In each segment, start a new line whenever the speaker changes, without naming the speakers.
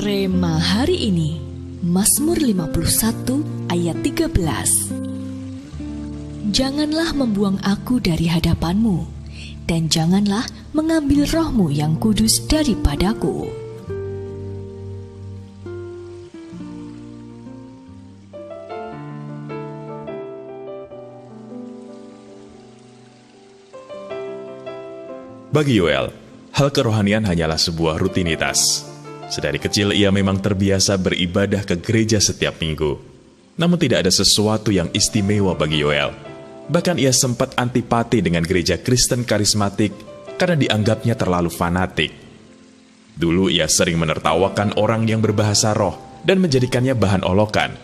Rema hari ini, Mazmur 51 ayat 13. Janganlah membuang aku dari hadapanmu, dan janganlah mengambil rohmu yang kudus daripadaku.
Bagi Yoel, hal kerohanian hanyalah sebuah rutinitas. Sedari kecil ia memang terbiasa beribadah ke gereja setiap minggu. Namun tidak ada sesuatu yang istimewa bagi Yoel. Bahkan ia sempat antipati dengan gereja Kristen karismatik karena dianggapnya terlalu fanatik. Dulu ia sering menertawakan orang yang berbahasa roh dan menjadikannya bahan olokan.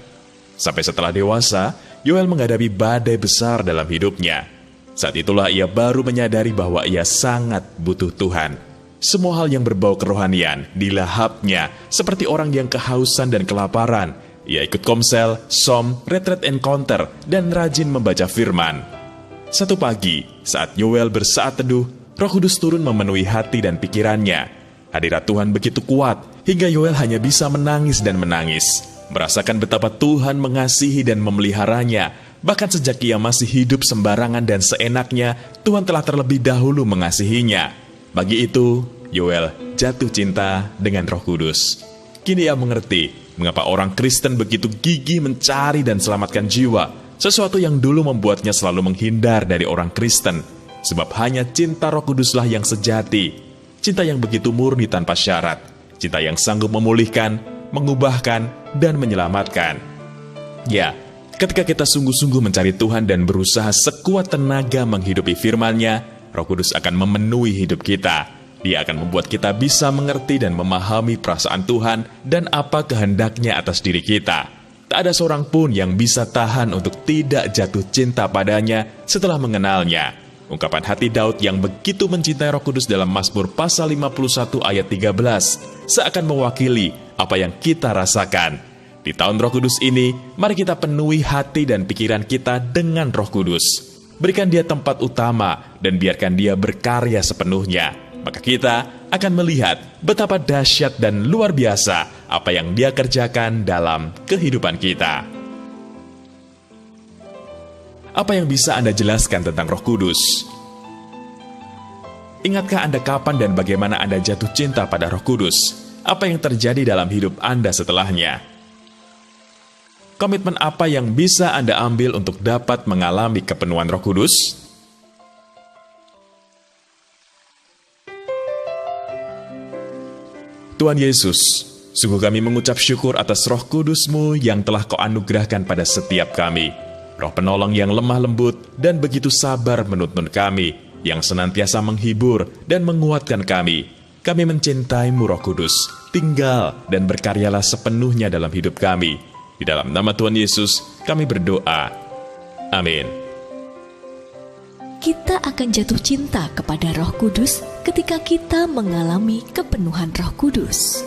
Sampai setelah dewasa, Yoel menghadapi badai besar dalam hidupnya. Saat itulah ia baru menyadari bahwa ia sangat butuh Tuhan. Semua hal yang berbau kerohanian dilahapnya seperti orang yang kehausan dan kelaparan. Ia ikut komsel, som, retreat encounter, dan rajin membaca firman. Satu pagi, saat Yoel bersaat teduh, Roh Kudus turun memenuhi hati dan pikirannya. Hadirat Tuhan begitu kuat, hingga Yoel hanya bisa menangis dan menangis. Merasakan betapa Tuhan mengasihi dan memeliharanya. Bahkan sejak ia masih hidup sembarangan dan seenaknya, Tuhan telah terlebih dahulu mengasihinya. Bagi itu, Yoel jatuh cinta dengan Roh Kudus. Kini ia mengerti mengapa orang Kristen begitu gigih mencari dan selamatkan jiwa, sesuatu yang dulu membuatnya selalu menghindar dari orang Kristen. Sebab hanya cinta Roh Kuduslah yang sejati, cinta yang begitu murni tanpa syarat, cinta yang sanggup memulihkan, mengubahkan, dan menyelamatkan. Ya, ketika kita sungguh-sungguh mencari Tuhan dan berusaha sekuat tenaga menghidupi firman-Nya, Roh Kudus akan memenuhi hidup kita. Dia akan membuat kita bisa mengerti dan memahami perasaan Tuhan dan apa kehendaknya atas diri kita. Tak ada seorang pun yang bisa tahan untuk tidak jatuh cinta padanya setelah mengenalnya. Ungkapan hati Daud yang begitu mencintai Roh Kudus dalam Mazmur pasal 51 ayat 13 seakan mewakili apa yang kita rasakan. Di tahun Roh Kudus ini, mari kita penuhi hati dan pikiran kita dengan Roh Kudus. Berikan Dia tempat utama dan biarkan Dia berkarya sepenuhnya. Maka kita akan melihat betapa dahsyat dan luar biasa apa yang Dia kerjakan dalam kehidupan kita. Apa yang bisa Anda jelaskan tentang Roh Kudus? Ingatkah Anda kapan dan bagaimana Anda jatuh cinta pada Roh Kudus? Apa yang terjadi dalam hidup Anda setelahnya? Komitmen apa yang bisa Anda ambil untuk dapat mengalami kepenuhan Roh Kudus? Tuhan Yesus, sungguh kami mengucap syukur atas Roh Kudus-Mu yang telah Kau anugerahkan pada setiap kami. Roh penolong yang lemah lembut dan begitu sabar menuntun kami, yang senantiasa menghibur dan menguatkan kami. Kami mencintai-Mu Roh Kudus, tinggal dan berkaryalah sepenuhnya dalam hidup kami. Di dalam nama Tuhan Yesus, kami berdoa. Amin.
Kita akan jatuh cinta kepada Roh Kudus ketika kita mengalami kepenuhan Roh Kudus.